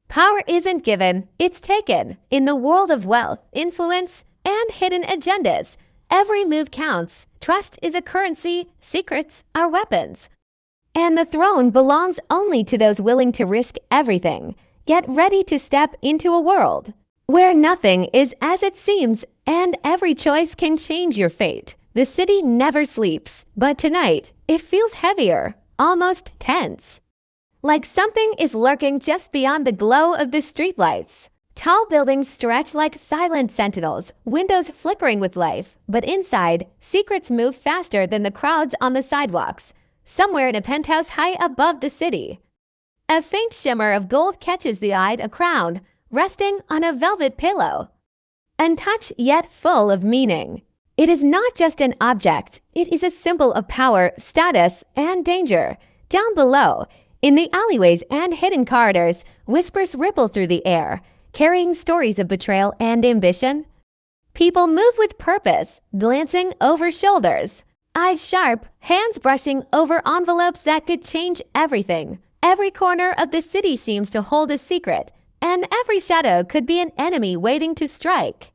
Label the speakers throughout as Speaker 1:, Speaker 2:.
Speaker 1: Power isn't given, it's taken. In the world of wealth, influence, and hidden agendas, every move counts. Trust is a currency, secrets are weapons. And the throne belongs only to those willing to risk everything. Get ready to step into a world where nothing is as it seems and every choice can change your fate. The city never sleeps, but tonight it feels heavier, almost tense. Like something is lurking just beyond the glow of the streetlights. Tall buildings stretch like silent sentinels, windows flickering with life, but inside, secrets move faster than the crowds on the sidewalks, somewhere in a penthouse high above the city. A faint shimmer of gold catches the eye, a crown, resting on a velvet pillow. Untouched yet full of meaning. It is not just an object, it is a symbol of power, status, and danger. Down below, in the alleyways and hidden corridors, whispers ripple through the air, carrying stories of betrayal and ambition. People move with purpose, glancing over shoulders, eyes sharp, hands brushing over envelopes that could change everything. Every corner of the city seems to hold a secret, and every shadow could be an enemy waiting to strike.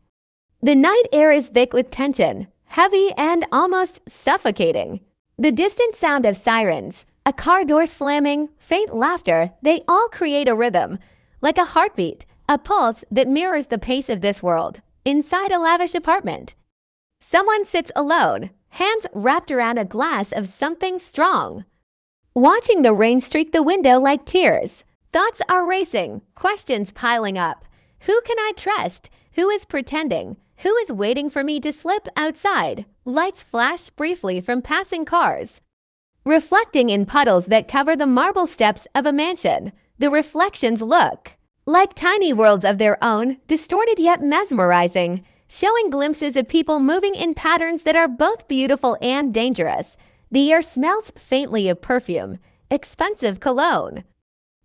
Speaker 1: The night air is thick with tension, heavy and almost suffocating. The distant sound of sirens, a car door slamming, faint laughter, they all create a rhythm, like a heartbeat, a pulse that mirrors the pace of this world. Inside a lavish apartment, someone sits alone, hands wrapped around a glass of something strong. Watching the rain streak the window like tears, thoughts are racing, questions piling up. Who can I trust? Who is pretending? Who is waiting for me to slip outside? Lights flash briefly from passing cars, reflecting in puddles that cover the marble steps of a mansion. The reflections look like tiny worlds of their own, distorted yet mesmerizing, showing glimpses of people moving in patterns that are both beautiful and dangerous. The air smells faintly of perfume, expensive cologne,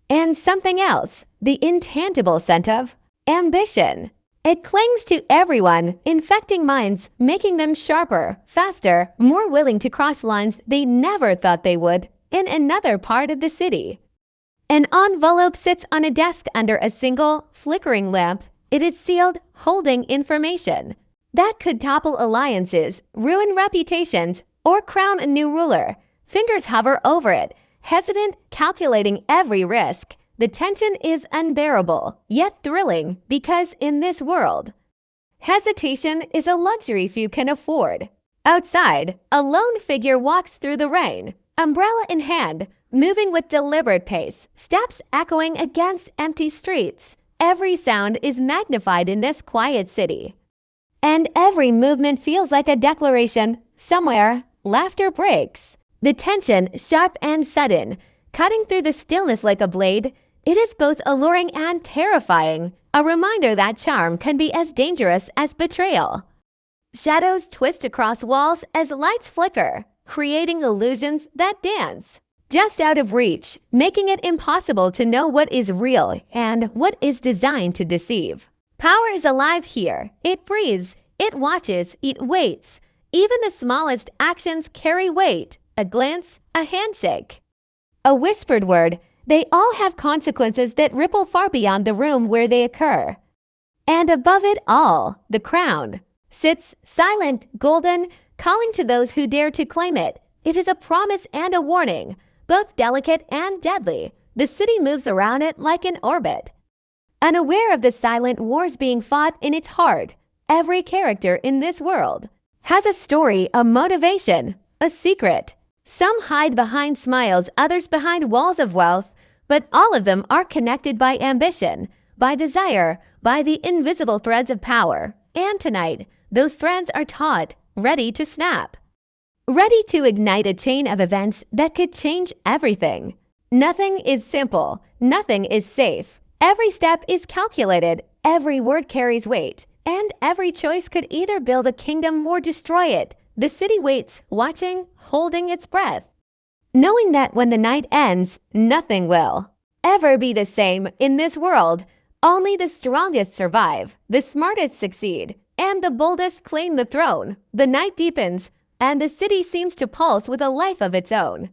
Speaker 1: and something else, the intangible scent of ambition. It clings to everyone, infecting minds, making them sharper, faster, more willing to cross lines they never thought they would. In another part of the city, an envelope sits on a desk under a single, flickering lamp. It is sealed, holding information that could topple alliances, ruin reputations, or crown a new ruler. Fingers hover over it, hesitant, calculating every risk. The tension is unbearable, yet thrilling, because in this world, hesitation is a luxury few can afford. Outside, a lone figure walks through the rain, umbrella in hand, moving with deliberate pace, steps echoing against empty streets. Every sound is magnified in this quiet city, and every movement feels like a declaration. Somewhere, laughter breaks. The tension, sharp and sudden, cutting through the stillness like a blade. It is both alluring and terrifying, a reminder that charm can be as dangerous as betrayal. Shadows twist across walls as lights flicker, creating illusions that dance just out of reach, making it impossible to know what is real and what is designed to deceive. Power is alive here. It breathes, it watches, it waits. Even the smallest actions carry weight. A glance, a handshake, a whispered word. They all have consequences that ripple far beyond the room where they occur. And above it all, the crown sits silent, golden, calling to those who dare to claim it. It is a promise and a warning, both delicate and deadly. The city moves around it like an orbit, unaware of the silent wars being fought in its heart. Every character in this world has a story, a motivation, a secret. Some hide behind smiles, others behind walls of wealth, but all of them are connected by ambition, by desire, by the invisible threads of power. And tonight, those threads are taut, ready to snap, ready to ignite a chain of events that could change everything. Nothing is simple, nothing is safe. Every step is calculated, every word carries weight, and every choice could either build a kingdom or destroy it. The city waits, watching, holding its breath, knowing that when the night ends, nothing will ever be the same in this world. Only the strongest survive, the smartest succeed, and the boldest claim the throne. The night deepens, and the city seems to pulse with a life of its own,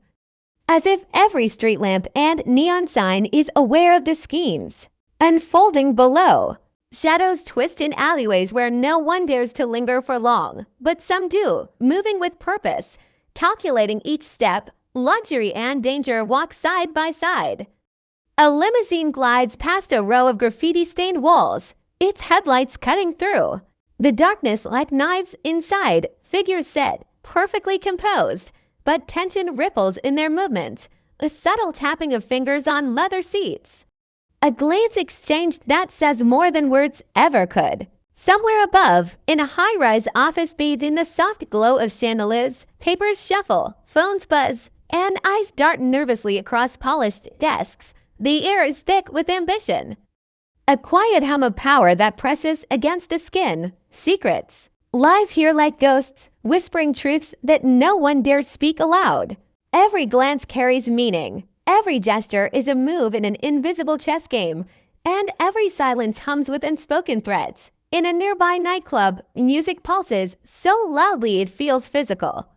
Speaker 1: as if every street lamp and neon sign is aware of the schemes, Unfolding below. Shadows twist in alleyways where no one dares to linger for long, but some do, moving with purpose. Calculating each step, luxury and danger walk side by side. A limousine glides past a row of graffiti-stained walls, its headlights cutting through. The darkness like knives inside, figures sit, perfectly composed, but tension ripples in their movements, a subtle tapping of fingers on leather seats. A glance exchanged that says more than words ever could. Somewhere above, in a high-rise office bathed in the soft glow of chandeliers, papers shuffle, phones buzz, and eyes dart nervously across polished desks. The air is thick with ambition. A quiet hum of power that presses against the skin. Secrets. Live here like ghosts, whispering truths that no one dares speak aloud. Every glance carries meaning. Every gesture is a move in an invisible chess game. And every silence hums with unspoken threats. In a nearby nightclub, music pulses so loudly it feels physical.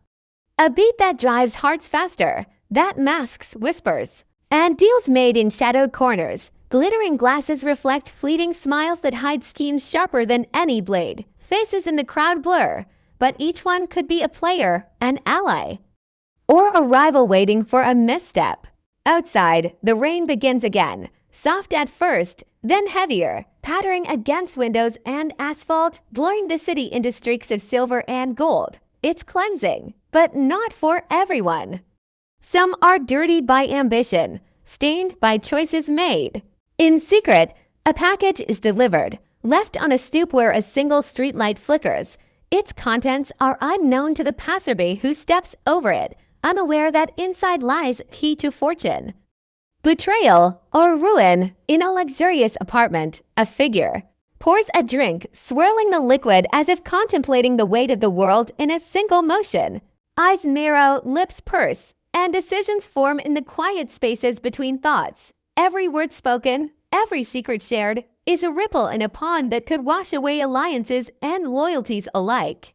Speaker 1: A beat that drives hearts faster, that masks whispers. And deals made in shadowed corners. Glittering glasses reflect fleeting smiles that hide schemes sharper than any blade. Faces in the crowd blur, but each one could be a player, an ally, or a rival waiting for a misstep. Outside, the rain begins again, soft at first, then heavier, pattering against windows and asphalt, blurring the city into streaks of silver and gold. It's cleansing, but not for everyone. Some are dirtied by ambition, stained by choices made. In secret, a package is delivered, left on a stoop where a single streetlight flickers. Its contents are unknown to the passerby who steps over it, unaware that inside lies key to fortune. Betrayal or ruin. In a luxurious apartment, a figure pours a drink, swirling the liquid as if contemplating the weight of the world in a single motion. Eyes narrow, lips purse, and decisions form in the quiet spaces between thoughts. Every word spoken, every secret shared, is a ripple in a pond that could wash away alliances and loyalties alike.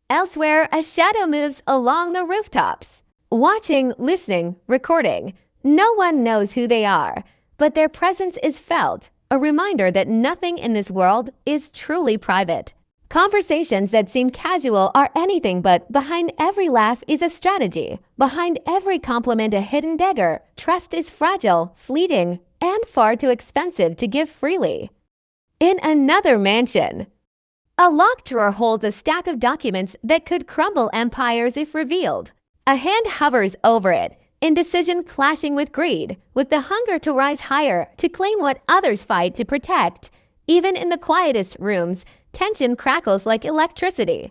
Speaker 1: Elsewhere, a shadow moves along the rooftops. Watching, listening, recording. No one knows who they are, but their presence is felt, a reminder that nothing in this world is truly private. Conversations that seem casual are anything but behind every laugh is a strategy. Behind every compliment a hidden dagger. Trust is fragile, fleeting, and far too expensive to give freely. In another mansion, a locked drawer holds a stack of documents that could crumble empires if revealed. A hand hovers over it, indecision clashing with greed, with the hunger to rise higher, to claim what others fight to protect. Even in the quietest rooms, tension crackles like electricity.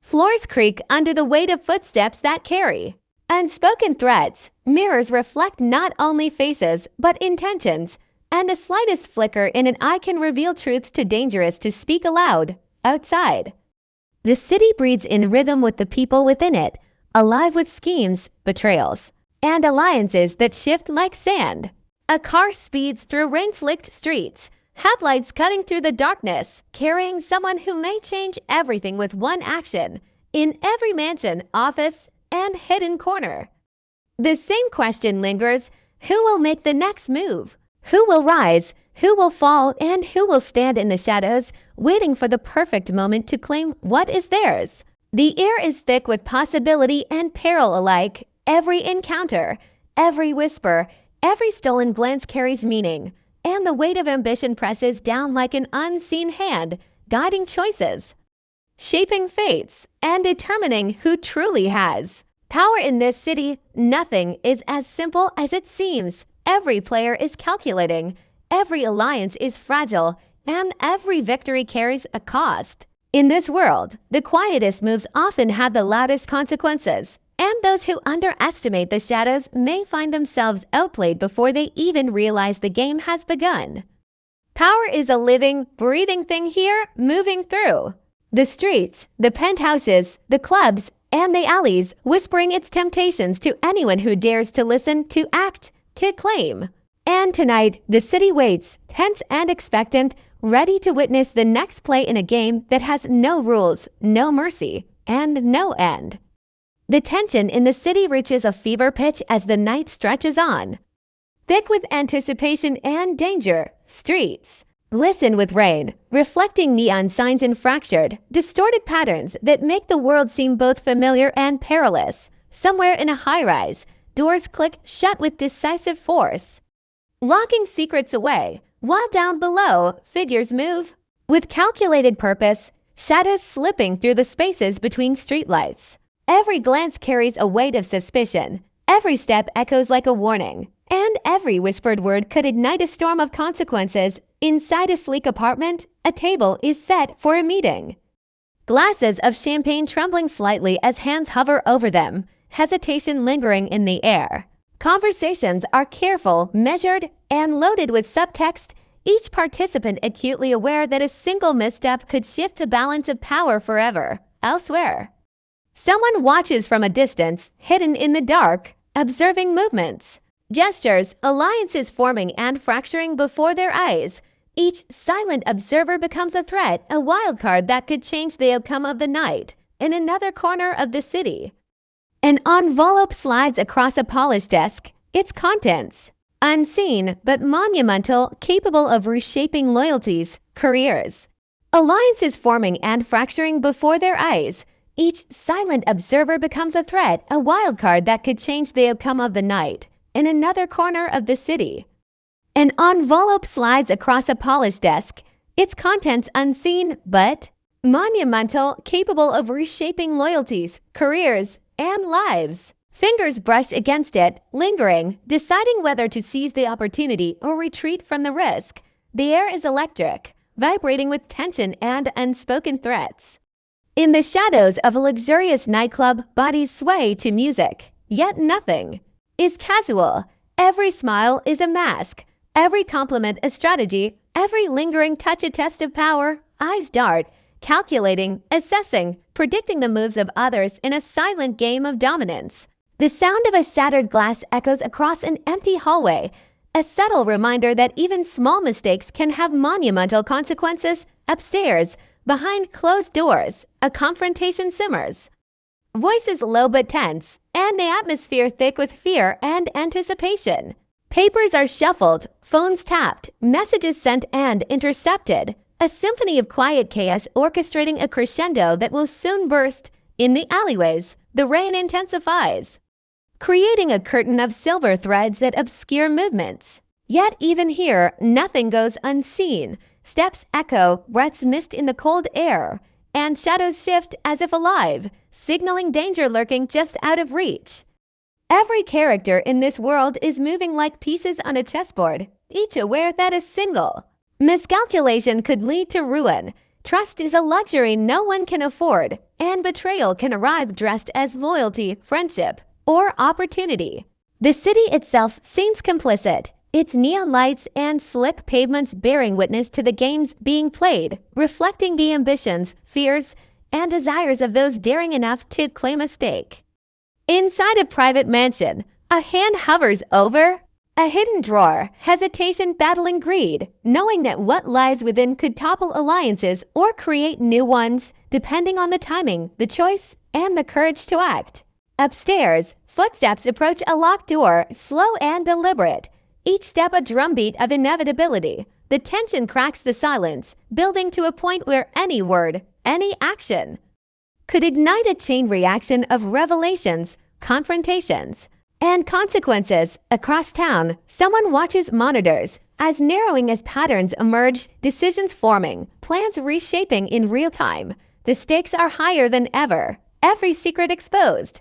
Speaker 1: Floors creak under the weight of footsteps that carry. Unspoken threats, mirrors reflect not only faces, but intentions, and the slightest flicker in an eye can reveal truths too dangerous to speak aloud. Outside, the city breathes in rhythm with the people within it, alive with schemes, betrayals, and alliances that shift like sand. A car speeds through rain-slicked streets, headlights cutting through the darkness, carrying someone who may change everything with one action. In every mansion, office, and hidden corner, the same question lingers: who will make the next move? Who will rise? Who will fall? And who will stand in the shadows, waiting for the perfect moment to claim what is theirs? The air is thick with possibility and peril alike. Every encounter, every whisper, every stolen glance carries meaning. And the weight of ambition presses down like an unseen hand, guiding choices, shaping fates, and determining who truly has power in this city. Nothing is as simple as it seems. Every player is calculating, every alliance is fragile, and every victory carries a cost. In this world, the quietest moves often have the loudest consequences. And those who underestimate the shadows may find themselves outplayed before they even realize the game has begun. Power is a living, breathing thing here, moving through the streets, the penthouses, the clubs, and the alleys, whispering its temptations to anyone who dares to listen, to act, to claim. And tonight, the city waits, tense and expectant, ready to witness the next play in a game that has no rules, no mercy, and no end. The tension in the city reaches a fever pitch as the night stretches on. thick with anticipation and danger, streets. Glisten with rain, reflecting neon signs and fractured, distorted patterns that make the world seem both familiar and perilous. Somewhere in a high-rise, doors click shut with decisive force, locking secrets away, while down below, figures move with calculated purpose, shadows slipping through the spaces between streetlights. Every glance carries a weight of suspicion, every step echoes like a warning, and every whispered word could ignite a storm of consequences. Inside a sleek apartment, a table is set for a meeting. Glasses of champagne trembling slightly as hands hover over them, hesitation lingering in the air. Conversations are careful, measured, and loaded with subtext, each participant acutely aware that a single misstep could shift the balance of power forever, elsewhere. Someone watches from a distance, hidden in the dark, observing movements, gestures, alliances forming and fracturing before their eyes. Each silent observer becomes a threat, a wildcard that could change the outcome of the night. In another corner of the city, an envelope slides across a polished desk, its contents unseen but monumental, capable of reshaping loyalties, careers. Alliances forming and fracturing before their eyes. Each silent observer becomes a threat, a wildcard that could change the outcome of the night. In another corner of the city, an envelope slides across a polished desk, its contents unseen but monumental, capable of reshaping loyalties, careers, and lives. Fingers brush against it, lingering, deciding whether to seize the opportunity or retreat from the risk. The air is electric, vibrating with tension and unspoken threats. In the shadows of a luxurious nightclub, bodies sway to music, yet nothing is casual. Every smile is a mask, every compliment a strategy, every lingering touch a test of power. Eyes dart, calculating, assessing, predicting the moves of others in a silent game of dominance. The sound of a shattered glass echoes across an empty hallway, a subtle reminder that even small mistakes can have monumental consequences. Upstairs, behind closed doors, a confrontation simmers. Voices low but tense, and the atmosphere thick with fear and anticipation. Papers are shuffled, phones tapped, messages sent and intercepted. A symphony of quiet chaos orchestrating a crescendo that will soon burst. In the alleyways, the rain intensifies, creating a curtain of silver threads that obscure movements. Yet even here, nothing goes unseen. Steps echo, breaths mist in the cold air, and shadows shift as if alive, signaling danger lurking just out of reach. Every character in this world is moving like pieces on a chessboard, each aware that a single miscalculation could lead to ruin. Trust is a luxury no one can afford, and betrayal can arrive dressed as loyalty, friendship, or opportunity. The city itself seems complicit, its neon lights and slick pavements bearing witness to the games being played, reflecting the ambitions, fears, and desires of those daring enough to claim a stake. Inside a private mansion, a hand hovers over a hidden drawer, hesitation battling greed, knowing that what lies within could topple alliances or create new ones, depending on the timing, the choice, and the courage to act. Upstairs, footsteps approach a locked door, slow and deliberate, each step a drumbeat of inevitability. The tension cracks the silence, building to a point where any word, any action, could ignite a chain reaction of revelations, confrontations, and consequences. Across town, someone watches monitors, as narrowing as patterns emerge, decisions forming, plans reshaping in real time. The stakes are higher than ever, every secret exposed,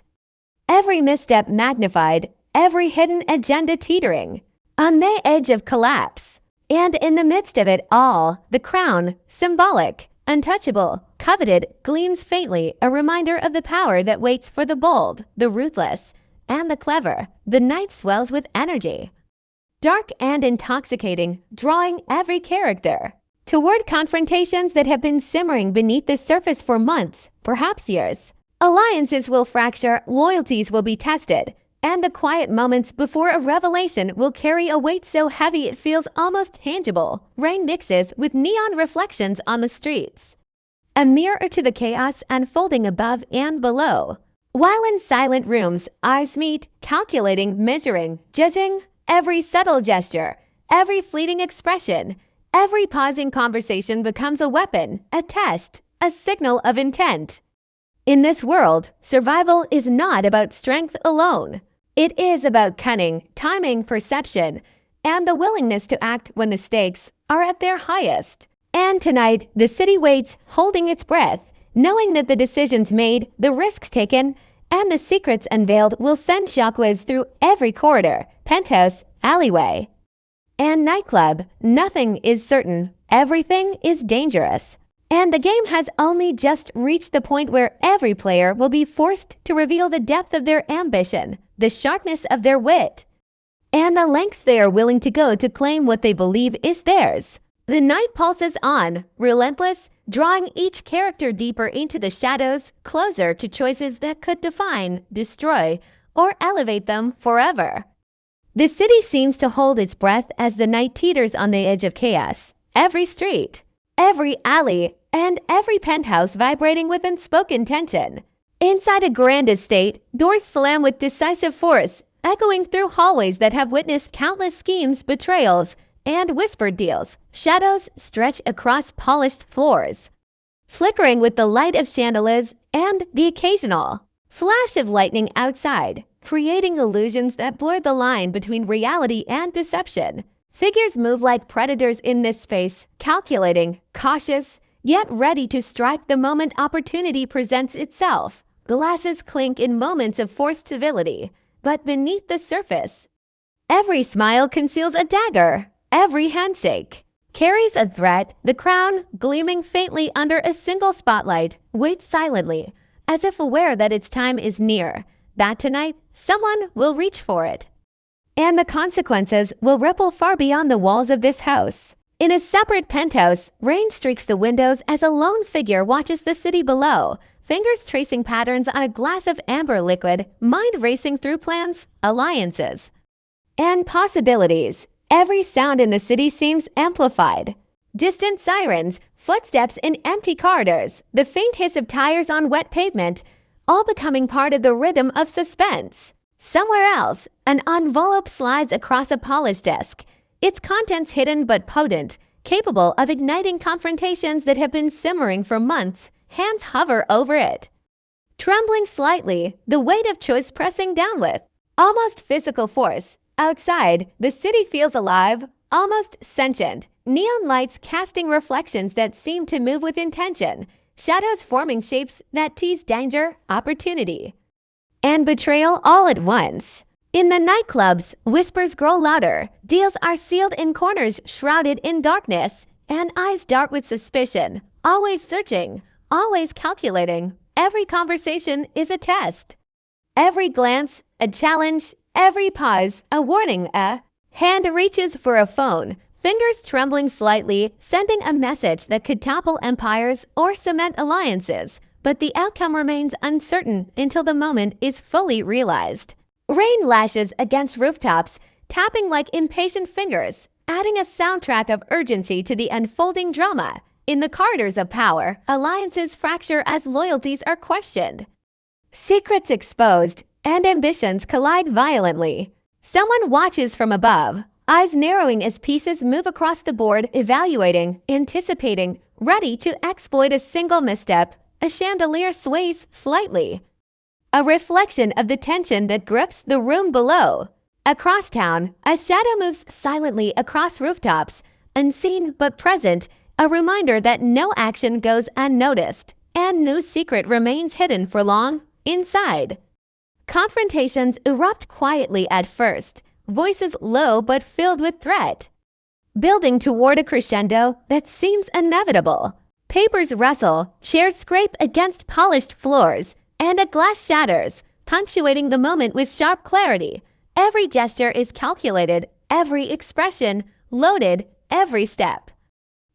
Speaker 1: every misstep magnified, every hidden agenda teetering on the edge of collapse. And in the midst of it all, the crown, symbolic, untouchable, coveted, gleams faintly, a reminder of the power that waits for the bold, the ruthless, and the clever. The night swells with energy, dark and intoxicating, drawing every character toward confrontations that have been simmering beneath the surface for months, perhaps years. Alliances will fracture, loyalties will be tested, and the quiet moments before a revelation will carry a weight so heavy it feels almost tangible. Rain mixes with neon reflections on the streets, a mirror to the chaos unfolding above and below. While in silent rooms, eyes meet, calculating, measuring, judging. Every subtle gesture, every fleeting expression, every pausing conversation becomes a weapon, a test, a signal of intent. In this world, survival is not about strength alone. It is about cunning, timing, perception, and the willingness to act when the stakes are at their highest. And tonight, the city waits, holding its breath, knowing that the decisions made, the risks taken, and the secrets unveiled will send shockwaves through every corridor, penthouse, alleyway, and nightclub. Nothing is certain. Everything is dangerous. And the game has only just reached the point where every player will be forced to reveal the depth of their ambition, the sharpness of their wit, and the lengths they are willing to go to claim what they believe is theirs. The night pulses on, relentless, drawing each character deeper into the shadows, closer to choices that could define, destroy, or elevate them forever. The city seems to hold its breath as the night teeters on the edge of chaos. Every street, every alley, and every penthouse vibrating with unspoken tension. Inside a grand estate, doors slam with decisive force, echoing through hallways that have witnessed countless schemes, betrayals, and whispered deals. Shadows stretch across polished floors, flickering with the light of chandeliers and the occasional flash of lightning outside, creating illusions that blur the line between reality and deception. Figures move like predators in this space, calculating, cautious, yet ready to strike the moment opportunity presents itself. Glasses clink in moments of forced civility, but beneath the surface, every smile conceals a dagger. Every handshake carries a threat. The crown, gleaming faintly under a single spotlight, waits silently, as if aware that its time is near, that tonight someone will reach for it. And the consequences will ripple far beyond the walls of this house. In a separate penthouse, rain streaks the windows as a lone figure watches the city below, fingers tracing patterns on a glass of amber liquid, mind racing through plans, alliances, and possibilities. Every sound in the city seems amplified. Distant sirens, footsteps in empty corridors, the faint hiss of tires on wet pavement, all becoming part of the rhythm of suspense. Somewhere else, an envelope slides across a polished desk, its contents hidden but potent, capable of igniting confrontations that have been simmering for months. Hands hover over it, trembling slightly, the weight of choice pressing down with almost physical force. Outside, the city feels alive, almost sentient. Neon lights casting reflections that seem to move with intention, shadows forming shapes that tease danger, opportunity, and betrayal all at once. In the nightclubs, whispers grow louder, deals are sealed in corners shrouded in darkness, and eyes dart with suspicion, always searching, always calculating. Every conversation is a test. Every glance, a challenge. Every pause, a warning. A hand reaches for a phone, fingers trembling slightly, sending a message that could topple empires or cement alliances. But the outcome remains uncertain until the moment is fully realized. Rain lashes against rooftops, tapping like impatient fingers, adding a soundtrack of urgency to the unfolding drama. In the corridors of power, alliances fracture as loyalties are questioned, secrets exposed, and ambitions collide violently. Someone watches from above, eyes narrowing as pieces move across the board, evaluating, anticipating, ready to exploit a single misstep. A chandelier sways slightly, a reflection of the tension that grips the room below. Across town, a shadow moves silently across rooftops, unseen but present, a reminder that no action goes unnoticed, and no secret remains hidden for long. Inside, confrontations erupt quietly at first, voices low but filled with threat, building toward a crescendo that seems inevitable. Papers rustle, chairs scrape against polished floors, and a glass shatters, punctuating the moment with sharp clarity. Every gesture is calculated, every expression loaded, every step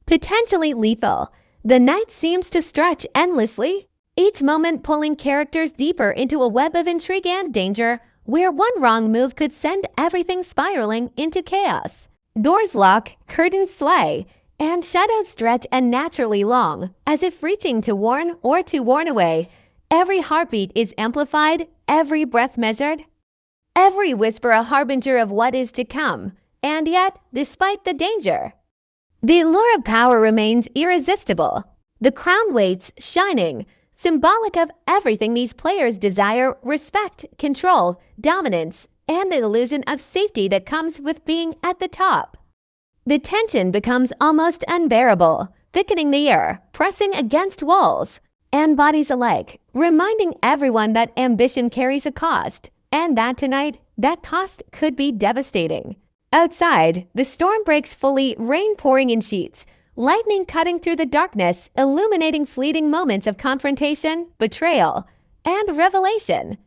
Speaker 1: potentially lethal. The night seems to stretch endlessly, each moment pulling characters deeper into a web of intrigue and danger, where one wrong move could send everything spiraling into chaos. Doors lock, curtains sway, and shadows stretch unnaturally long, as if reaching to warn or to warn away. Every heartbeat is amplified, every breath measured, every whisper a harbinger of what is to come, and yet, despite the danger, the allure of power remains irresistible. The crown waits shining, symbolic of everything these players desire: respect, control, dominance, and the illusion of safety that comes with being at the top. The tension becomes almost unbearable, thickening the air, pressing against walls and bodies alike, reminding everyone that ambition carries a cost, and that tonight, that cost could be devastating. Outside, the storm breaks fully, rain pouring in sheets, lightning cutting through the darkness, illuminating fleeting moments of confrontation, betrayal, and revelation.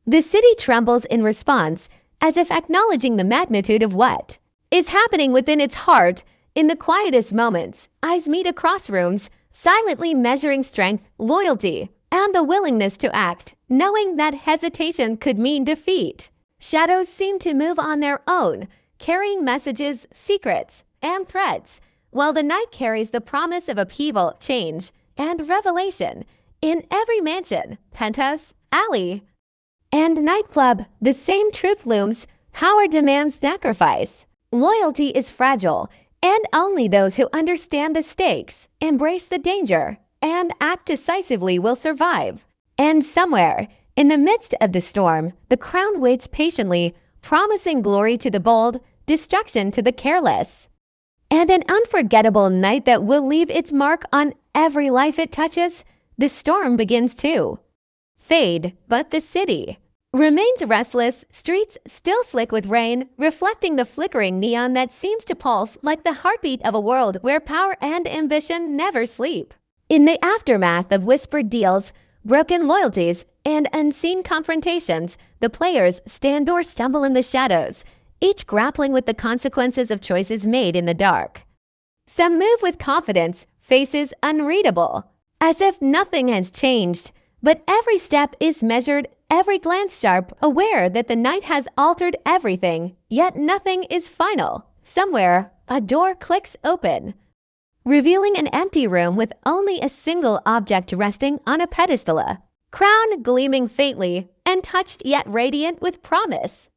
Speaker 1: The city trembles in response, as if acknowledging the magnitude of what is happening within its heart. In the quietest moments, eyes meet across rooms, silently measuring strength, loyalty, and the willingness to act, knowing that hesitation could mean defeat. Shadows seem to move on their own, carrying messages, secrets, and threats, while the night carries the promise of upheaval, change, and revelation. In every mansion, penthouse, alley, and nightclub, the same truth looms: power demands sacrifice. Loyalty is fragile, and only those who understand the stakes, embrace the danger, and act decisively will survive. And somewhere, in the midst of the storm, the crown waits patiently, promising glory to the bold, destruction to the careless, and an unforgettable night that will leave its mark on every life it touches. The storm begins to fade, but the city remains restless, streets still slick with rain, reflecting the flickering neon that seems to pulse like the heartbeat of a world where power and ambition never sleep. In the aftermath of whispered deals, broken loyalties, and unseen confrontations, the players stand or stumble in the shadows, each grappling with the consequences of choices made in the dark. Some move with confidence, faces unreadable, as if nothing has changed, but every step is measured, every glance sharp, aware that the night has altered everything, yet nothing is final. Somewhere, a door clicks open, revealing an empty room with only a single object resting on a pedestal, a crown gleaming faintly, untouched yet radiant with promise.